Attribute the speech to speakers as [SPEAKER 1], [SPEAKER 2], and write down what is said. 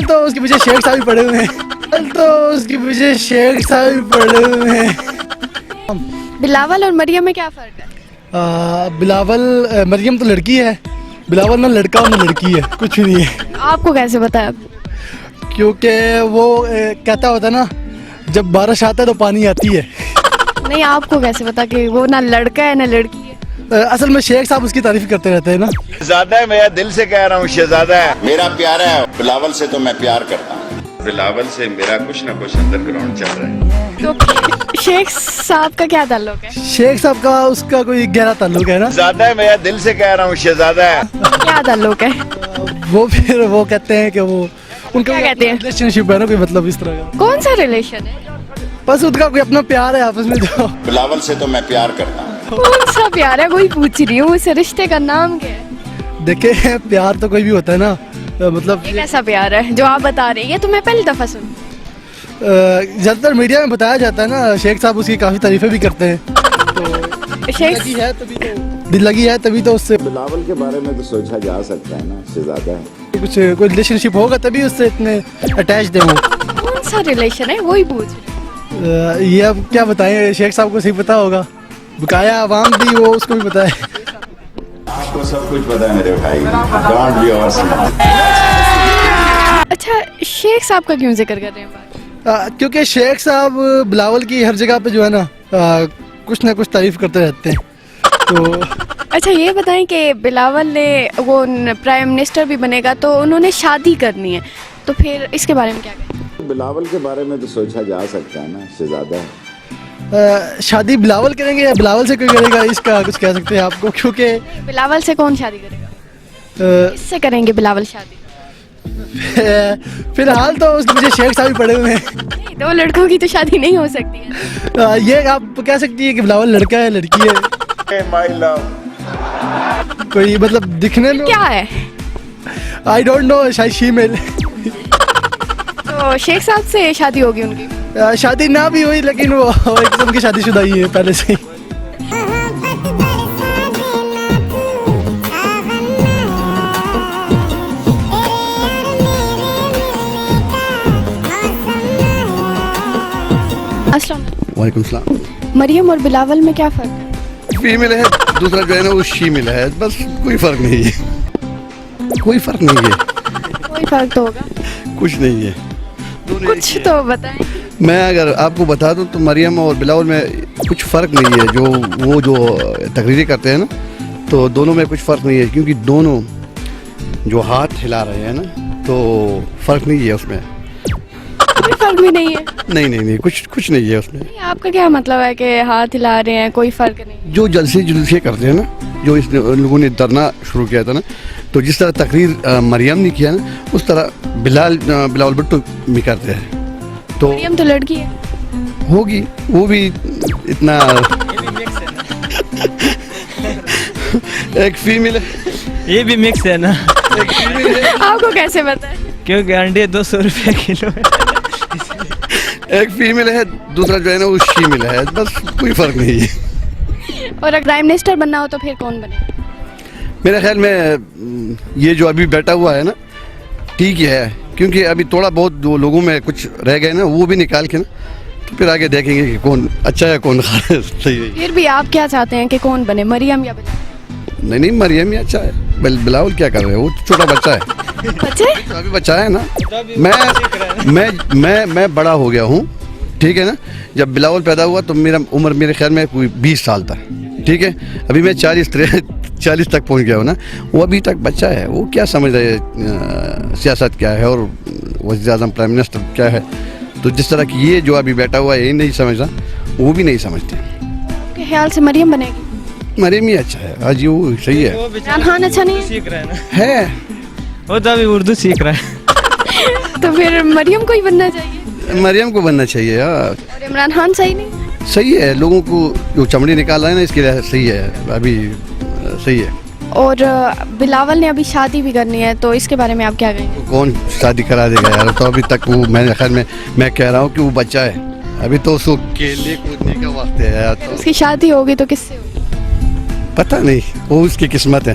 [SPEAKER 1] تو اس کے پیچھے شیخ صاحب بھی پڑے ہوئے ہیں، تو اس کے پیچھے شیخ صاحب بھی پڑے ہوئے ہیں۔
[SPEAKER 2] بلاول اور مریم میں کیا فرق ہے؟
[SPEAKER 1] بلاول مریم تو لڑکی ہے، بلاول نہ لڑکا نہ لڑکی ہے، کچھ بھی نہیں ہے،
[SPEAKER 2] آپ کو کیسے بتایا؟
[SPEAKER 1] کیونکہ وہ کہتا ہوتا ہے نا جب بارش آتا ہے تو پانی آتی ہے۔
[SPEAKER 2] نہیں، آپ کو کیسے پتا کہ وہ نہ لڑکا ہے نہ لڑکی ہے؟
[SPEAKER 1] اصل میں شیخ صاحب اس کی تعریف کرتے رہتے ہیں نا۔
[SPEAKER 3] شہزادہ ہے، میں دل سے کہہ رہا ہوں شہزادہ ہے،
[SPEAKER 4] میرا پیارا ہے بلاول سے، تو میں پیار کرتا ہوں۔
[SPEAKER 3] بلاول سے میرا کچھ نہ کچھ انڈر گراؤنڈ چل رہا ہے۔
[SPEAKER 2] تو شیخ صاحب کا کیا تعلق ہے؟
[SPEAKER 1] شیخ صاحب کا اس کا کوئی گہرا تعلق ہے نا۔
[SPEAKER 3] شہزادہ ہے، میں دل سے کہہ رہا ہوں شہزادہ ہے۔
[SPEAKER 2] کیا تعلق ہے؟
[SPEAKER 1] وہ پھر وہ کہتے ہیں کہ وہ ان کا
[SPEAKER 2] کیا کہتے ہیں؟
[SPEAKER 1] ریلیشن شپ ہے نا، کوئی مطلب اس طرح کا،
[SPEAKER 2] کون سا ریلیشن ہے؟
[SPEAKER 1] بس ان کا کوئی اپنا پیار ہے آپس میں جو۔
[SPEAKER 4] بلاول سے تو میں پیار کرتا ہوں۔
[SPEAKER 2] کون سا پیار ہے؟ وہی پوچھ رہی ہوں، اس رشتے کا نام کیا ہے؟
[SPEAKER 1] دیکھیں پیار تو کوئی بھی ہوتا ہے نا، مطلب
[SPEAKER 2] یہ کیسا پیار ہے جو آپ بتا رہے ہیں؟ یہ تو میں پہلی دفعہ سن۔
[SPEAKER 1] زیادہ تر میڈیا میں بتایا جاتا ہے نا، شیخ صاحب اس کی کافی تعریفیں بھی کرتے ہیں، تو
[SPEAKER 2] شیخ
[SPEAKER 1] لگی ہے تبھی تو دل لگی ہے تبھی تو اس سے
[SPEAKER 4] بلاول کے بارے میں تو سوچا جا سکتا ہے نا، شہزادہ ہے۔
[SPEAKER 1] کچھ کوئی ریلیشن شپ ہوگا تبھی اس سے اتنے اٹیچ ہیں وہ۔
[SPEAKER 2] کون سا ریلیشن ہے وہی پوچھ رہی ہوں۔
[SPEAKER 1] یہ اب کیا بتائیں، شیخ صاحب کو صحیح پتا ہوگا، بقایا عوام بھی وہ اس کو بھی پتا ہے۔
[SPEAKER 4] آپ کو سب کچھ پتا ہے میرے بھائی، ڈونٹ بی اوور اسمارٹ۔
[SPEAKER 2] اچھا، شیخ صاحب کا کیوں ذکر کر رہے ہیں بات؟
[SPEAKER 1] کیونکہ شیخ صاحب بلاول کی ہر جگہ پہ جو ہے نا کچھ نہ کچھ تعریف کرتے رہتے ہیں، تو
[SPEAKER 2] اچھا یہ بتائیں کہ بلاول نے وہ پرائم منسٹر بھی بنے گا تو انہوں نے شادی کرنی ہے، تو پھر اس کے بارے میں کیا کہیں؟
[SPEAKER 4] بلاول کے بارے میں تو سوچا جا سکتا ہے نا، شہزادہ ہے۔
[SPEAKER 1] شادی بلاول کریں گے یا بلاول سے کوئی کرے گا، اس کا کچھ کہہ سکتے ہیں آپ کو، کیونکہ
[SPEAKER 2] بلاول سے کون شادی کرے گا؟ اس سے کریں گے بلاول شادی؟
[SPEAKER 1] فی الحال تو اس کے پیچھے شیخ صاحب بھی پڑے ہوئے ہیں۔
[SPEAKER 2] نہیں، دو لڑکوں کی تو شادی نہیں ہو سکتی ہے۔
[SPEAKER 1] یہ آپ کہہ سکتی ہے کہ بلاول لڑکا ہے لڑکی ہے،
[SPEAKER 3] مائی لو،
[SPEAKER 1] کوئی مطلب دکھنے میں
[SPEAKER 2] کیا ہے؟
[SPEAKER 1] آئی ڈونٹ نو، شاید شیمیل۔
[SPEAKER 2] تو شیخ صاحب سے شادی ہوگی ان کی؟
[SPEAKER 1] شادی نہ بھی ہوئی لیکن وہ ایک قسم کی شادی شدہ ہی ہے پہلے سے ہی۔
[SPEAKER 2] السلام علیکم۔
[SPEAKER 5] وعلیکم السلام۔
[SPEAKER 2] مریم اور بلاول میں کیا فرق ہے؟
[SPEAKER 5] فیمیل ہے، دوسرا جو ہے نا وہ شیمیل ہے، بس کوئی فرق نہیں ہے، کوئی فرق نہیں ہے،
[SPEAKER 2] کوئی فرق تو ہوگا،
[SPEAKER 5] کچھ نہیں ہے، دونوں ایک
[SPEAKER 2] کچھ
[SPEAKER 5] ہی ہے۔
[SPEAKER 2] تو بتائیں۔
[SPEAKER 5] میں اگر آپ کو بتا دوں تو مریم اور بلاول میں کچھ فرق نہیں ہے، جو وہ جو تقریریں کرتے ہیں نا تو دونوں میں کچھ فرق نہیں ہے، کیونکہ دونوں جو ہاتھ ہلا رہے ہیں نا تو فرق نہیں ہے اس میں،
[SPEAKER 2] کوئی فرق بھی نہیں ہے؟
[SPEAKER 5] نہیں کچھ نہیں ہے اس میں۔
[SPEAKER 2] نہیں، آپ کا کیا مطلب ہے کہ ہاتھ ہلا رہے ہیں کوئی فرق نہیں؟
[SPEAKER 5] جو جلسے جلوسے کرتے ہیں نا، جو اس ان لوگوں نے دھرنا شروع کیا تھا نا، تو جس طرح تقریر مریم نے کیا نا اس طرح بلاول بھٹو بھی کرتے ہیں، تو
[SPEAKER 2] مریم تو لڑکی ہے۔
[SPEAKER 5] ہوگی وہ بھی اتنا ایک فیمیل ہے،
[SPEAKER 6] یہ بھی مکس ہے نا،
[SPEAKER 5] ایک فیمیل ہے،
[SPEAKER 2] آپ کو کیسے پتا ہے؟
[SPEAKER 6] کیونکہ انڈے 200 روپے کلو ہے۔
[SPEAKER 5] ایک فیمیل ہے، دوسرا جو ہے نا وہ شیمیل ہے، بس کوئی فرق نہیں ہے۔
[SPEAKER 2] اور اگر پرائم منسٹر بننا ہو تو پھر کون بنے؟
[SPEAKER 5] میرے خیال میں یہ جو ابھی بیٹھا ہوا ہے نا ٹھیک ہی ہے، کیونکہ ابھی تھوڑا بہت جو لوگوں میں کچھ رہ گئے نا وہ بھی نکال کے نا تو پھر آگے دیکھیں گے کہ کون اچھا ہے کون صحیح ہے۔
[SPEAKER 2] پھر بھی آپ کیا چاہتے ہیں کہ کون بنے، مریم یا بلاول؟
[SPEAKER 5] نہیں مریم ہی اچھا ہے، بلاول کیا کر رہے ہیں، وہ چھوٹا بچہ ہے،
[SPEAKER 2] بچے؟
[SPEAKER 5] ابھی بچہ ہے نا، میں بڑا ہو گیا ہوں، ٹھیک ہے نا، جب بلاول پیدا ہوا تو میرا عمر میرے خیال میں کوئی 20 سال تھا، ٹھیک ہے، ابھی میں 40 تک پہنچ گیا ہوں نا، وہ ابھی تک بچہ ہے، وہ کیا سمجھ رہے ہے سیاست کیا ہے اور وزیر اعظم پرائم منسٹر کیا ہے، تو جس طرح کی یہ جو ابھی بیٹھا ہوا ہے یہ نہیں سمجھ رہا، وہ بھی نہیں سمجھتے۔
[SPEAKER 2] کے خیال سے مریم بنے گی؟
[SPEAKER 5] مریم ہی اچھا ہے، آج وہ صحیح ہے،
[SPEAKER 2] عمران خان اچھا نہیں ہے؟
[SPEAKER 6] سیکھ رہا ہے نا،
[SPEAKER 5] ہے
[SPEAKER 6] وہ تو ابھی اردو سیکھ رہا ہے۔
[SPEAKER 2] تو پھر مریم کو ہی بننا چاہیے،
[SPEAKER 5] مریم کو بننا چاہیے، ہاں
[SPEAKER 2] اور عمران خان صحیح نہیں؟
[SPEAKER 5] صحیح ہے، لوگوں کو جو چمڑی نکال رہا ہے نا اس کے لیے صحیح ہے، ابھی صحیح ہے۔
[SPEAKER 2] اور بلاول نے ابھی شادی بھی کرنی ہے تو اس کے بارے میں آپ کیا کہیں گے؟
[SPEAKER 5] کون شادی کرا دے گا یار، تو ابھی تک وہ میرے خیال میں کہہ رہا ہوں کہ وہ بچہ ہے، ابھی تو اس کو کھیلنے کودنے کا وقت ہے یار، تو
[SPEAKER 2] اس کی شادی ہوگی تو کس سے ہوگی؟
[SPEAKER 5] پتہ نہیں، وہ اس کی قسمت ہے۔